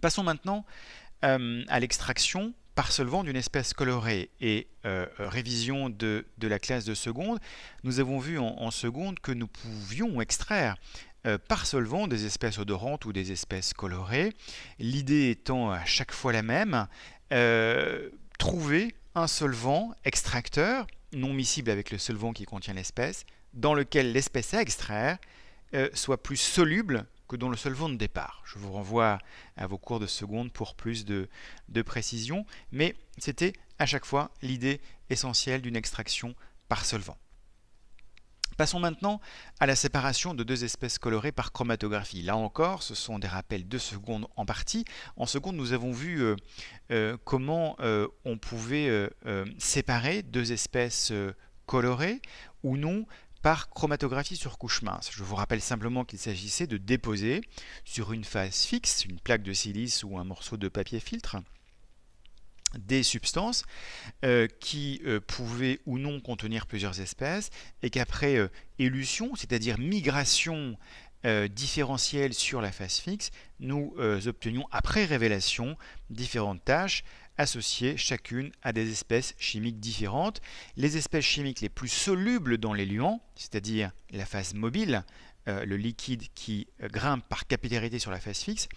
Passons maintenant à l'extraction par solvant d'une espèce colorée et révision de la classe de seconde. Nous avons vu en seconde que nous pouvions extraire par solvant des espèces odorantes ou des espèces colorées. L'idée étant à chaque fois la même, trouver un solvant extracteur non miscible avec le solvant qui contient l'espèce, dans lequel l'espèce à extraire soit plus soluble que dans le solvant de départ. Je vous renvoie à vos cours de seconde pour plus de précision, mais c'était à chaque fois l'idée essentielle d'une extraction par solvant. Passons maintenant à la séparation de deux espèces colorées par chromatographie. Là encore, ce sont des rappels de seconde en partie. En seconde, nous avons vu comment on pouvait séparer deux espèces colorées ou non par chromatographie sur couche mince. Je vous rappelle simplement qu'il s'agissait de déposer sur une phase fixe, une plaque de silice ou un morceau de papier filtre, des substances qui pouvaient ou non contenir plusieurs espèces et qu'après élution, c'est-à-dire migration différentielle sur la phase fixe, nous obtenions après révélation différentes tâches associées chacune à des espèces chimiques différentes. Les espèces chimiques les plus solubles dans l'éluant, c'est-à-dire la phase mobile, le liquide qui grimpe par capillarité sur la phase fixe,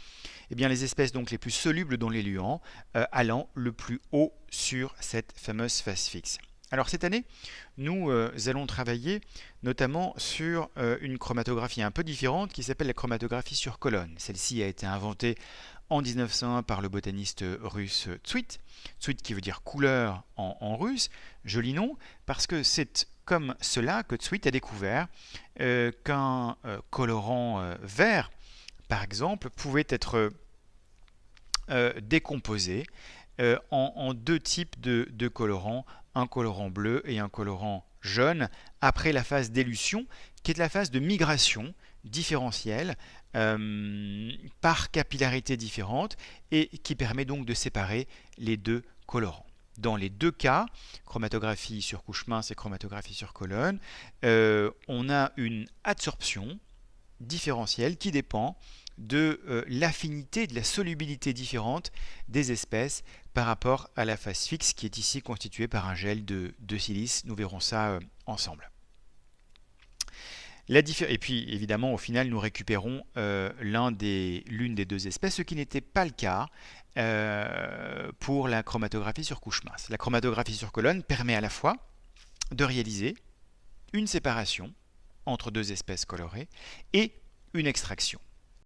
eh bien les espèces donc les plus solubles dans l'éluant allant le plus haut sur cette fameuse phase fixe. Alors cette année, nous allons travailler notamment sur une chromatographie un peu différente qui s'appelle la chromatographie sur colonne. Celle-ci a été inventée en 1901 par le botaniste russe Tsuyt. Tsuyt qui veut dire couleur en russe, joli nom, parce que c'est comme cela que Tsuyt a découvert qu'un colorant vert, par exemple, pouvait être décomposé en deux types de colorants, un colorant bleu et un colorant jaune, après la phase d'élution, qui est la phase de migration différentielle par capillarité différente et qui permet donc de séparer les deux colorants. Dans les deux cas, chromatographie sur couche mince et chromatographie sur colonne, on a une adsorption différentielle qui dépend de l'affinité, de la solubilité différente des espèces par rapport à la phase fixe qui est ici constituée par un gel de silice. Nous verrons ça ensemble. Et puis évidemment au final nous récupérons l'une des deux espèces, ce qui n'était pas le cas pour la chromatographie sur couche mince. La chromatographie sur colonne permet à la fois de réaliser une séparation entre deux espèces colorées et une extraction.